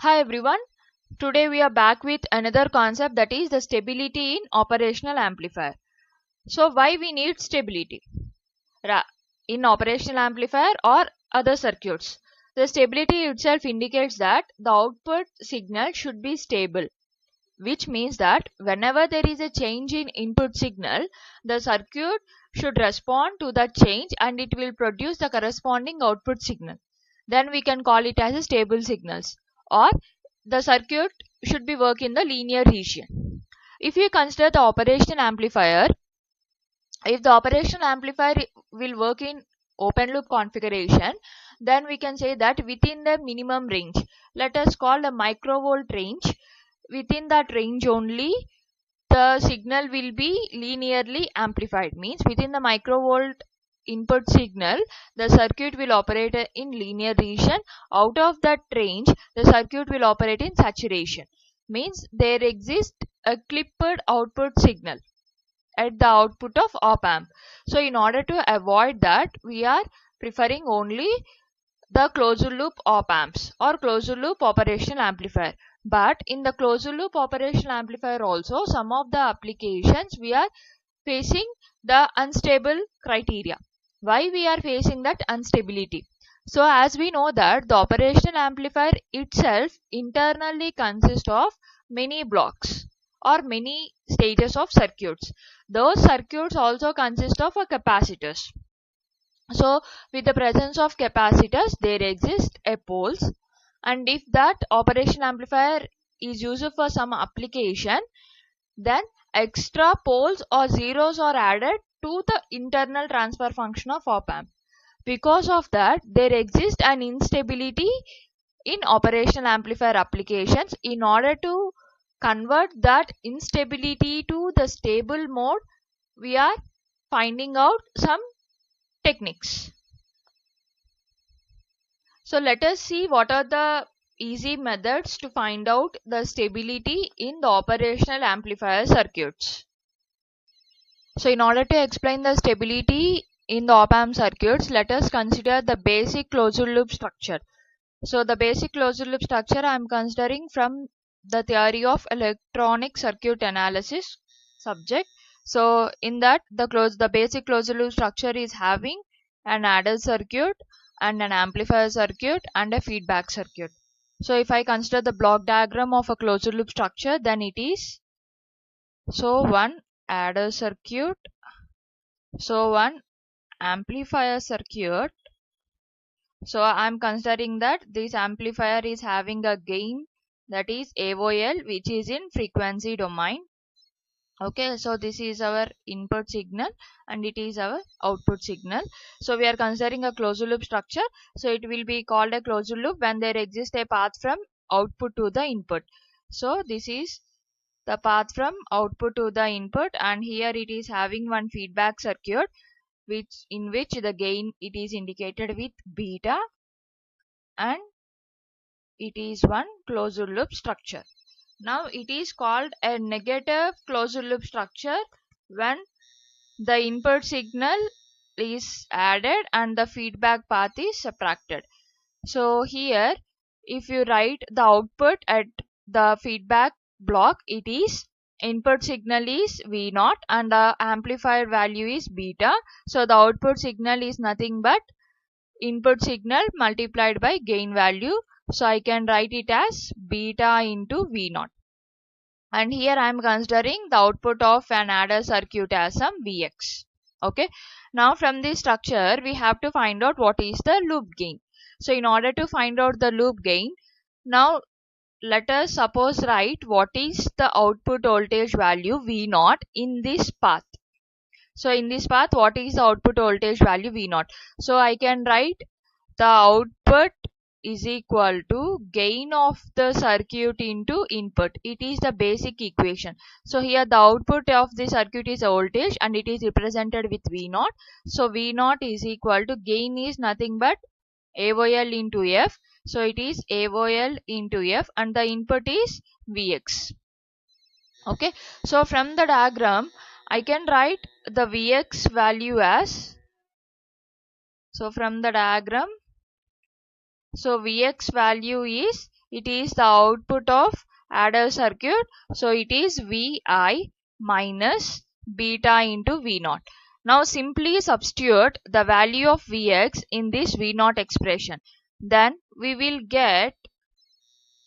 Hi everyone, today we are back with another concept, that is the stability in operational amplifier. So why we need stability in operational amplifier or other circuits? The stability itself indicates that the output signal should be stable, which means that whenever there is a change in input signal, the circuit should respond to that change and it will produce the corresponding output signal. Then we can call it as a stable signals, or the circuit should be work in the linear region. If you consider the operational amplifier, if the operational amplifier will work in open loop configuration, then we can say that within the minimum range, let us call the microvolt range, within that range only the signal will be linearly amplified. Means within the microvolt input signal, the circuit will operate in linear region. Out of that range, the circuit will operate in saturation. Means there exists a clipped output signal at the output of op amp. So in order to avoid that, we are preferring only the closed loop op amps or closed loop operational amplifier. But in the closed loop operational amplifier also, some of the applications we are facing the unstable criteria. Why we are facing that instability? So as we know that the operational amplifier itself internally consists of many blocks or many stages of circuits. Those circuits also consist of capacitors. So with the presence of capacitors, there exist a poles, and if that operation amplifier is used for some application, then extra poles or zeros are added to the internal transfer function of op amp. Because of that, there exists an instability in operational amplifier applications. In order to convert that instability to the stable mode, we are finding out some techniques. So let us see what are the easy methods to find out the stability in the operational amplifier circuits. So in order to explain the stability in the op amp circuits, let us consider the basic closed loop structure. So the basic closed loop structure I am considering from the theory of electronic circuit analysis subject. So in that, the basic closed loop structure is having an adder circuit and an amplifier circuit and a feedback circuit. So if I consider the block diagram of a closed loop structure, then it is one adder circuit, one amplifier circuit. So I am considering that this amplifier is having a gain, that is AOL, which is in frequency domain. Okay, so this is our input signal and it is our output signal. So we are considering a closed loop structure. So it will be called a closed loop when there exists a path from output to the input. So this is the path from output to the input, and here it is having one feedback circuit in which the gain it is indicated with beta, and it is one closed loop structure. Now it is called a negative closed loop structure when the input signal is added and the feedback path is subtracted. So here if you write the output at the feedback block, it is input signal is V0 and the amplifier value is beta. So the output signal is nothing but input signal multiplied by gain value. So I can write it as beta into V0. And here I am considering the output of an adder circuit as some Vx. Okay. Now from this structure we have to find out what is the loop gain. So in order to find out the loop gain, now let us suppose write what is the output voltage value V0 in this path. So in this path, what is the output voltage value V0? So I can write the output is equal to gain of the circuit into input. It is the basic equation. So here the output of the circuit is a voltage and it is represented with V0. So V0 is equal to gain is nothing but AOL into F. So it is AOL into F and the input is Vx. Okay. So from the diagram, I can write the Vx value as, so from the diagram, so Vx value is it is the output of adder circuit. So it is Vi minus beta into V0. Now simply substitute the value of Vx in this V0 expression. Then we will get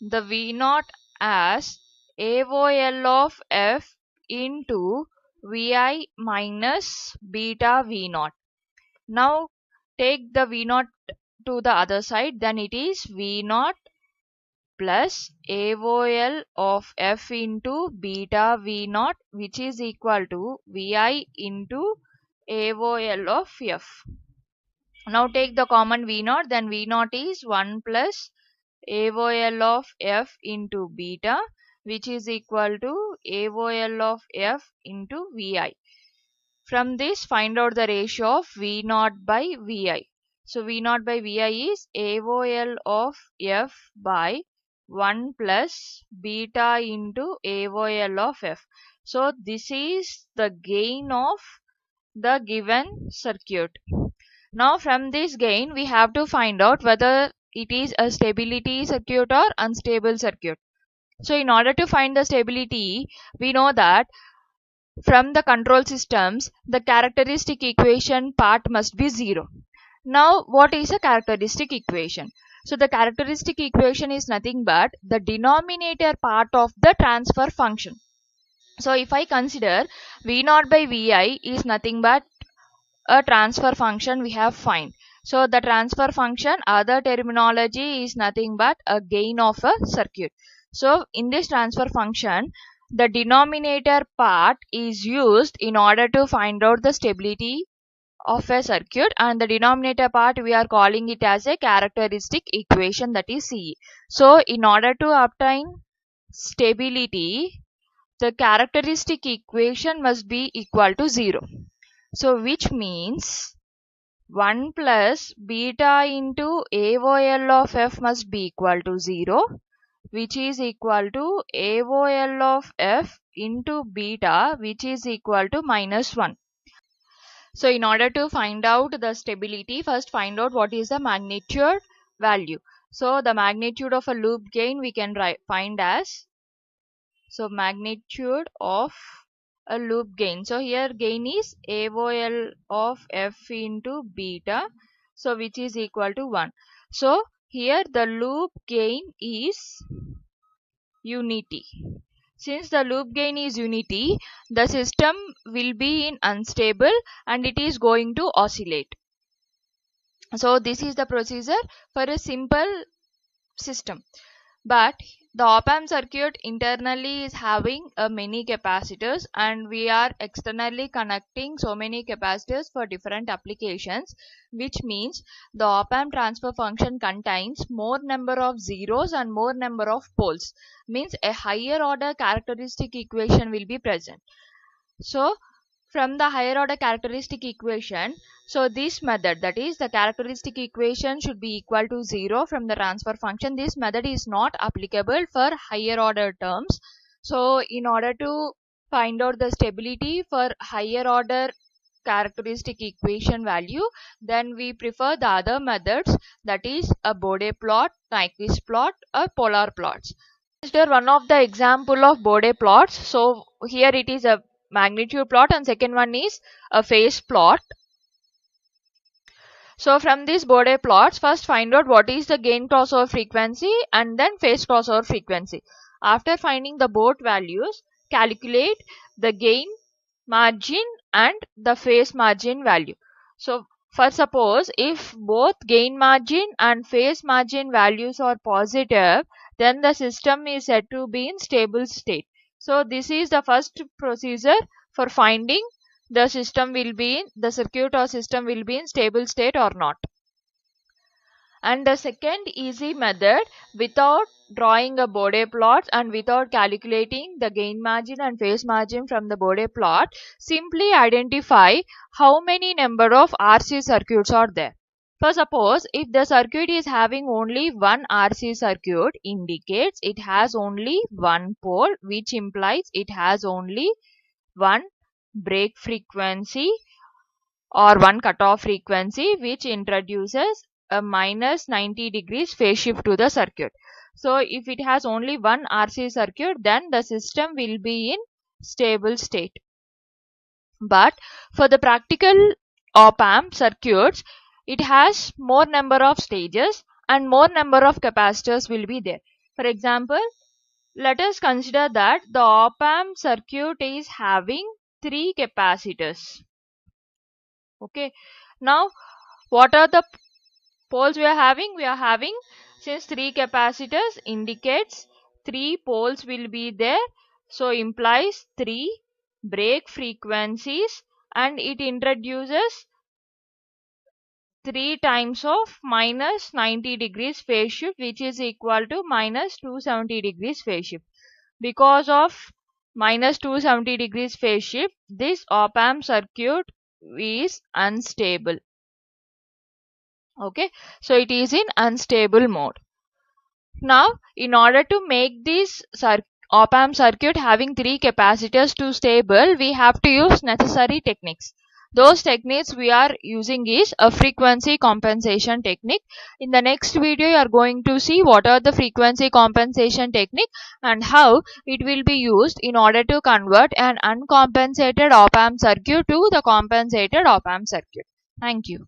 the V0 as AOL of F into Vi minus beta V0. Now take the V0 to the other side, then it is V0 plus AOL of F into beta V0, which is equal to Vi into AOL of F. Now take the common V0, then V0 is 1 plus AOL of F into beta, which is equal to AOL of F into Vi. From this, find out the ratio of V0 by Vi. So V0 by Vi is AOL of F by 1 plus beta into AOL of F. So this is the gain of the given circuit. Now from this gain, we have to find out whether it is a stability circuit or unstable circuit. So in order to find the stability, we know that from the control systems, the characteristic equation part must be 0. Now what is a characteristic equation? So the characteristic equation is nothing but the denominator part of the transfer function. So if I consider V0 by Vi is nothing but a transfer function we have find. So the transfer function, other terminology, is nothing but a gain of a circuit. So in this transfer function, the denominator part is used in order to find out the stability of a circuit, and the denominator part we are calling it as a characteristic equation, that is CE. So in order to obtain stability, the characteristic equation must be equal to 0. So which means 1 plus beta into AOL of F must be equal to 0, which is equal to AOL of F into beta, which is equal to minus 1. So in order to find out the stability, first find out what is the magnitude value. So the magnitude of a loop gain we can find as, so magnitude of a loop gain. So here gain is AOL of F into beta, so which is equal to 1. So here the loop gain is unity. Since the loop gain is unity, the system will be in unstable and it is going to oscillate. So this is the procedure for a simple system. But the op-amp circuit internally is having many capacitors, and we are externally connecting so many capacitors for different applications, which means the op-amp transfer function contains more number of zeros and more number of poles, means a higher order characteristic equation will be present. So from the higher order characteristic equation, so this method, that is the characteristic equation should be equal to 0 from the transfer function. This method is not applicable for higher order terms. So in order to find out the stability for higher order characteristic equation value, then we prefer the other methods, that is a Bode plot, Nyquist plot, or polar plots. Consider one of the example of Bode plots. So here it is a magnitude plot and second one is a phase plot. So from these Bode plots, first find out what is the gain crossover frequency and then phase crossover frequency. After finding the both values, calculate the gain margin and the phase margin value. So for suppose if both gain margin and phase margin values are positive, then the system is said to be in stable state. So this is the first procedure for finding the system will be in, the circuit or system will be in stable state or not. And the second easy method, without drawing a Bode plot and without calculating the gain margin and phase margin from the Bode plot, simply identify how many number of RC circuits are there. For suppose if the circuit is having only one RC circuit, indicates it has only one pole, which implies it has only one break frequency or one cutoff frequency, which introduces a minus 90 degrees phase shift to the circuit. So if it has only one RC circuit, then the system will be in stable state. But for the practical op-amp circuits, it has more number of stages and more number of capacitors will be there. For example, let us consider that the op-amp circuit is having 3 capacitors. Okay. Now, what are the poles we are having? We are having, since 3 capacitors indicates 3 poles will be there. So, implies 3 break frequencies, and it introduces 3 times of minus 90 degrees phase shift, which is equal to minus 270 degrees phase shift. Because of minus 270 degrees phase shift, this op-amp circuit is unstable. Okay, so it is in unstable mode. Now, in order to make this op-amp circuit having 3 capacitors to stable, we have to use necessary techniques. Those techniques we are using is a frequency compensation technique. In the next video, you are going to see what are the frequency compensation technique and how it will be used in order to convert an uncompensated op-amp circuit to the compensated op-amp circuit. Thank you.